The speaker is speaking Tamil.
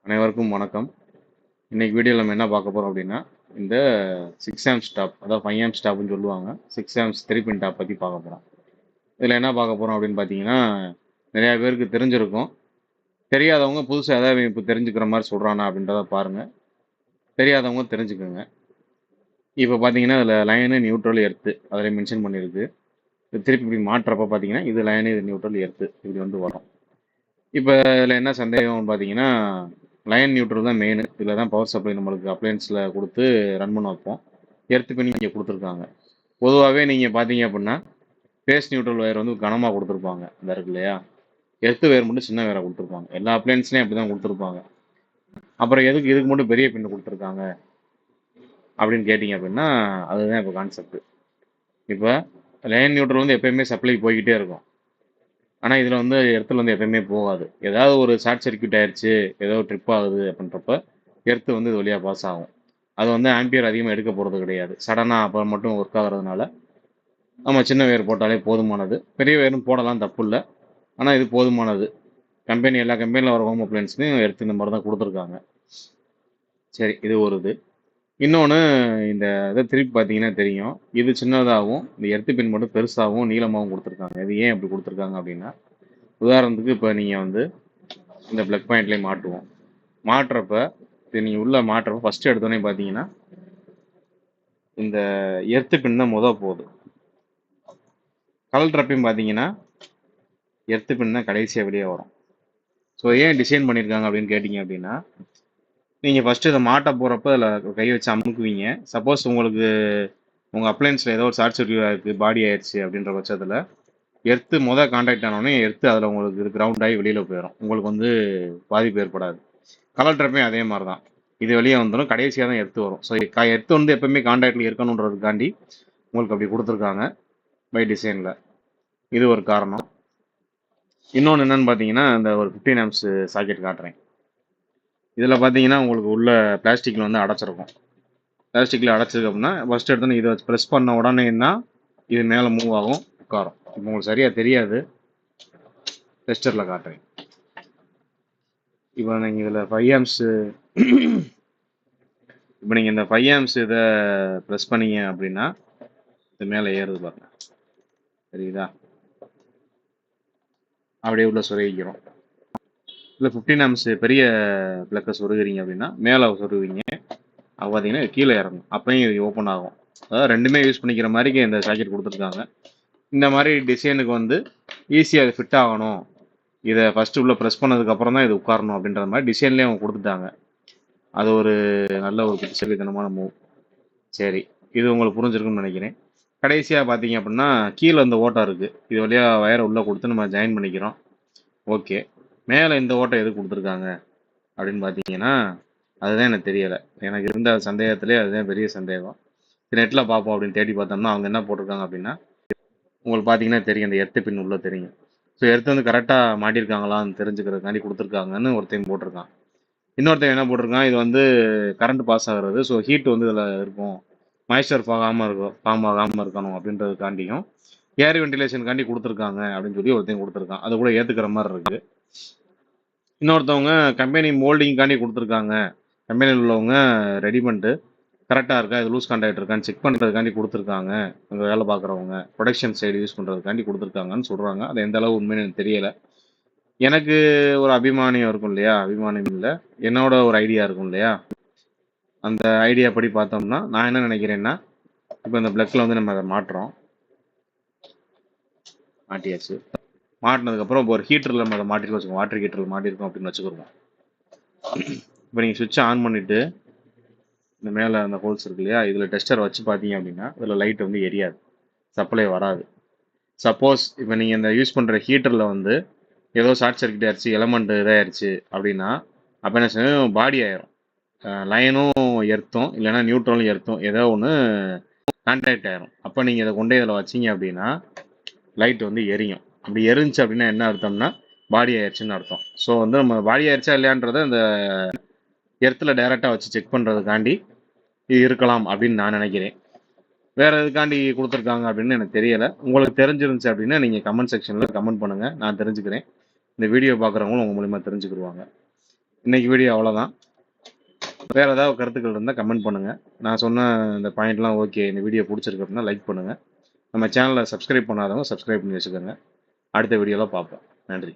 அனைவருக்கும் வணக்கம். இன்னைக்கு வீடியோவில் நம்ம என்ன பார்க்க போகிறோம் அப்படின்னா, இந்த 6 ஆம்ப் ஸ்டாப், அதாவது 5 ஆம்ப் ஸ்டாப்னு சொல்லுவாங்க. 6 ஆம்ப்ஸ் 3 பின் டாப் பற்றி பார்க்க போகிறோம். இதில் என்ன பார்க்க போகிறோம் அப்படின்னு பார்த்தீங்கன்னா, நிறையா பேருக்கு தெரிஞ்சிருக்கும். தெரியாதவங்க புதுசாக ஏதாவது இப்போ தெரிஞ்சுக்கிற மாதிரி சொல்கிறானா அப்படின்றத பாருங்கள். தெரியாதவங்க தெரிஞ்சுக்கோங்க. இப்போ பார்த்தீங்கன்னா இதில் லைனு, நியூட்ரல், எர்த்து அதில் மென்ஷன் பண்ணியிருக்கு. இது திருப்பி இப்படி மாட்டுறப்ப பார்த்தீங்கன்னா இது லைனு, இது நியூட்ரல், எர்த்து இப்படி வந்து வரும். இப்போ இதில் என்ன சந்தேகம்னு பார்த்தீங்கன்னா, லைன் நியூட்ரல் தான் மெயின். இதில் தான் பவர் சப்ளை நம்மளுக்கு அப்ளையன்ஸில் கொடுத்து ரன் பண்ண வைப்போம். எர்த்து பின் இங்கே கொடுத்துருக்காங்க. பொதுவாகவே நீங்கள் பார்த்தீங்க அப்படின்னா பேஸ் நியூட்ரல் ஒயர் வந்து கனமாக கொடுத்துருப்பாங்க. இந்த இருக்கு இல்லையா, எர்த்து ஒயர் மட்டும் சின்ன வேரை கொடுத்துருப்பாங்க. எல்லா அப்ளையன்ஸ்லையும் அப்படி தான் கொடுத்துருப்பாங்க. அப்புறம் எதுக்கு இதுக்கு மட்டும் பெரிய பின்னு கொடுத்துருக்காங்க அப்படின்னு கேட்டிங்க அப்படின்னா, அதுதான் இப்போ கான்செப்ட். இப்போ லைன் நியூட்ரல் வந்து எப்பயுமே சப்ளை போய்கிட்டே இருக்கும். ஆனால் இதில் வந்து எர்த்தில் வந்து எப்பயுமே போகாது. ஏதாவது ஒரு ஷார்ட் சர்க்யூட் ஆயிடுச்சு, ஏதோ ட்ரிப் ஆகுது அப்படின்றப்ப எர்த்து வந்து இது வழியாக பாஸ் ஆகும். அது வந்து ஆம்பியர் அதிகமாக எடுக்க போகிறது கிடையாது. சடனாக அப்போ மட்டும் ஒர்க் ஆகிறதுனால நம்ம சின்ன வேர் போட்டாலே போதுமானது. பெரிய வேரும் போடலாம், தப்பு இல்லை. ஆனால் இது போதுமானது. எல்லா கம்பெனியில் வர ஹோம் அப்ளையன்ஸ்லையும் எர்த்து இந்த மாதிரி தான் கொடுத்துருக்காங்க. சரி, இது ஒரு இது. இன்னொன்று, இந்த இதை திருப்பி பார்த்தீங்கன்னா தெரியும், இது சின்னதாகவும் இந்த எர்த்து பின் மட்டும் பெருசாகவும் நீளமாகவும் கொடுத்துருக்காங்க. இது ஏன் அப்படி கொடுத்துருக்காங்க அப்படின்னா, உதாரணத்துக்கு இப்போ நீங்கள் வந்து இந்த ப்ளக் பாயிண்ட்லேயே மாட்டுவோம். மாட்டுறப்ப இது நீங்கள் உள்ளே மாட்டுறப்ப ஃபஸ்ட்டு எடுத்தோடனே பார்த்தீங்கன்னா இந்த எர்த்து பின் தான் போகுது. கலட்டுறப்பையும் பார்த்தீங்கன்னா எர்த்து பின் தான் கடைசியாக வெளியே வரும். ஸோ ஏன் டிசைன் பண்ணியிருக்காங்க அப்படின்னு கேட்டிங்க அப்படின்னா, நீங்கள் ஃபஸ்ட்டு இதை மாட்ட போகிறப்ப அதில் கை வச்சு அமுக்குவீங்க. சப்போஸ் உங்களுக்கு உங்கள் அப்ளையன்ஸில் ஏதோ ஒரு ஷார்ட் சர்க்யூட் இருக்குது, பாடி ஆயிடுச்சு அப்படின்ற பட்சத்தில் எர்த்து கான்டாக்ட் ஆனோடனே எர்த்து அதில் உங்களுக்கு கிரவுண்ட் ஆகி வெளியில் போயிடும். உங்களுக்கு வந்து பாதிப்பு ஏற்படாது. கலட்டுறப்பையும் அதே மாதிரி தான். இது வெளியே வந்துடும், கடைசியாக தான் எர்த்து வரும். ஸோ எர்த்து வந்து எப்பவுமே கான்டாக்டில் இருக்கணுன்றதுக்காண்டி உங்களுக்கு அப்படி கொடுத்துருக்காங்க பை டிசைனில். இது ஒரு காரணம். இன்னொன்று என்னென்னு பார்த்தீங்கன்னா, இந்த ஒரு 15 ஆம்ப்ஸ் சாக்கெட் காட்டுறேன். இதில் பார்த்தீங்கன்னா உங்களுக்கு உள்ள பிளாஸ்டிக்கில் வந்து அடைச்சிருக்கும். பிளாஸ்டிக்கில் அடைச்சிருக்கு அப்படின்னா ஃபஸ்ட் எடுத்தோன்னே இதை வச்சு ப்ரெஸ் பண்ண உடனேன்னா இது மேலே மூவ் ஆகும், உட்காரும். இப்போ உங்களுக்கு சரியாக தெரியாது, டெஸ்டரில் காட்டுறேன். இப்போ நீங்கள் இதில் 5 ஆம்ப்ஸு இப்போ நீங்கள் இந்த 5 ஆம்ப்ஸ் இதை ப்ரெஸ் பண்ணீங்க அப்படின்னா இது மேலே ஏறுது பாருங்க, தெரியுதா? அப்படியே உள்ள சொருகிக்கிறோம். இல்லை 15 ஆம்ப்ஸ் பெரிய ப்ளக்கை சொருகிறீங்க அப்படின்னா மேலே சொருவீங்க. அப்போ பார்த்தீங்கன்னா கீழே இறங்கும், அப்பையும் இது ஓப்பன் ஆகும். அதாவது ரெண்டுமே யூஸ் பண்ணிக்கிற மாதிரி இந்த சாக்கெட் கொடுத்துருக்காங்க. இந்த மாதிரி டிசைனுக்கு வந்து ஈஸியாக அது ஃபிட் ஆகணும், இதை ஃபஸ்ட்டு உள்ளே ப்ரெஸ் பண்ணதுக்கப்புறம் தான் இது உட்காரணும் அப்படின்ற மாதிரி டிசைன்லேயே அவங்க கொடுத்துட்டாங்க. அது ஒரு நல்ல ஒரு புத்திசாலித்தனமான மூவ். சரி, இது உங்களுக்கு புரிஞ்சிருக்குன்னு நினைக்கிறேன். கடைசியாக பார்த்தீங்க அப்படின்னா கீழே இந்த ஓட்டம் இருக்குது, இது வழியாக வயரை உள்ளே கொடுத்து நம்ம ஜாயின் பண்ணிக்கிறோம். ஓகே, மேலே இந்த ஓட்டம் எது கொடுத்துருக்காங்க அப்படின்னு பார்த்தீங்கன்னா அதுதான் எனக்கு தெரியலை. எனக்கு இருந்த சந்தேகத்திலே அதுதான் பெரிய சந்தேகம். நெட்டில் பார்ப்போம் அப்படின்னு தேடி பார்த்தோம்னா அவங்க என்ன போட்டிருக்காங்க அப்படின்னா, உங்களுக்கு பார்த்தீங்கன்னா தெரியும், இந்த எர்த்து பின் உள்ள தெரியும். ஸோ எர்த்து வந்து கரெக்டாக மாட்டியிருக்காங்களான்னு தெரிஞ்சுக்கிறதுக்காண்டி கொடுத்துருக்காங்கன்னு ஒருத்தையும் போட்டிருக்கான். இன்னொருத்தையும் என்ன போட்டிருக்கான், இது வந்து கரண்ட் பாஸ் ஆகிறது, ஸோ ஹீட் வந்து இதில் இருக்கும், மாய்ஸ்சர் ஃபார்ம் ஆகாமல் இருக்கணும் அப்படின்றதுக்காண்டியும் ஏர் வென்டிலேஷனுக்காண்டி கொடுத்துருக்காங்க அப்படின்னு சொல்லி ஒருத்தையும் கொடுத்துருக்கான். அது கூட ஏற்றுக்கிற மாதிரி இருக்குது. இன்னொருத்தவங்க கம்பெனி மோல்டிங்காண்டி கொடுத்துருக்காங்க, கம்பெனியில் உள்ளவங்க ரெடி பண்ணிட்டு கரெக்டாக இருக்கா, இது லூஸ் கான்டாக்ட் இருக்கான்னு செக் பண்ணுறதுக்காண்டி கொடுத்துருக்காங்க, அங்கே வேலை பார்க்குறவங்க ப்ரொடக்ஷன் சைடு யூஸ் பண்ணுறதுக்காண்டி கொடுத்துருக்காங்கன்னு சொல்கிறாங்க. அது எந்த அளவு உண்மைன்னு எனக்கு தெரியலை. எனக்கு ஒரு அபிமானியம் இருக்கும் இல்லையா, அபிமானியம் இல்லை, என்னோட ஒரு ஐடியா இருக்கும் இல்லையா, அந்த ஐடியா படி பார்த்தோம்னா நான் என்ன நினைக்கிறேன்னா, இப்போ இந்த ப்ளக்கில் வந்து நம்ம அதை மாட்டியாச்சு. மாட்டினதுக்கப்புறம் இப்போ ஒரு ஹீட்டரில் நம்ம அதை மாட்டிருக்கோம் வச்சுக்கோங்க, வாட்டர் ஹீட்டரில் மாட்டிருக்கோம் அப்படின்னு வச்சுக்கிடுவோம். இப்போ நீங்கள் சுவிட்சை ஆன் பண்ணிவிட்டு இந்த மேலே அந்த ஹோல்ஸ் இருக்கு இல்லையா, இதில் டெஸ்டர் வச்சு பார்த்தீங்க அப்படின்னா இதில் லைட் வந்து எரியாது, சப்ளை வராது. சப்போஸ் இப்போ நீங்கள் இந்த யூஸ் பண்ணுற ஹீட்டரில் வந்து ஏதோ ஷார்ட் சர்க்யூட் ஆயிடுச்சு, எலமெண்ட் இதாகிடுச்சு அப்படின்னா அப்போ என்ன செய்யும், பாடி ஆயிரும். லைனும் எர்த்தும் இல்லைன்னா நியூட்ரலும் எர்த்தும் ஏதோ ஒன்று கான்டாக்ட் ஆயிரும். அப்போ நீங்கள் இதை கொண்டே இதில் வச்சிங்க அப்படின்னா லைட் வந்து எரியும். அப்படி எரிஞ்சு அப்படின்னா என்ன அர்த்தம்னா பாடி ஆயிடுச்சுன்னு அர்த்தம். ஸோ வந்து நம்ம பாடி ஆயிடுச்சா இல்லையான்றதை இந்த எர்த்தில் டைரெக்டாக வச்சு செக் பண்ணுறதுக்காண்டி இது இருக்கலாம் அப்படின்னு நான் நினைக்கிறேன். வேறு எதுக்காண்டி கொடுத்துருக்காங்க அப்படின்னு எனக்கு தெரியலை. உங்களுக்கு தெரிஞ்சிருந்துச்சு அப்படின்னா நீங்கள் கமெண்ட் செக்ஷனில் கமெண்ட் பண்ணுங்கள், நான் தெரிஞ்சுக்கிறேன். இந்த வீடியோ பார்க்குறவங்களும் உங்கள் மூலிமா தெரிஞ்சுக்கிடுவாங்க. இன்னைக்கு வீடியோ அவ்வளோதான். வேறு ஏதாவது கருத்துக்கள் இருந்தால் கமெண்ட் பண்ணுங்கள். நான் சொன்ன இந்த பாயிண்ட்லாம் ஓகே, இந்த வீடியோ பிடிச்சிருக்கு அப்படின்னா லைக் பண்ணுங்கள். நம்ம சேனலை சப்ஸ்கிரைப் பண்ணாதவங்க சப்ஸ்கிரைப் பண்ணி வச்சுக்கோங்க. அடுத்த வீடியோவில் பார்ப்போம். நன்றி.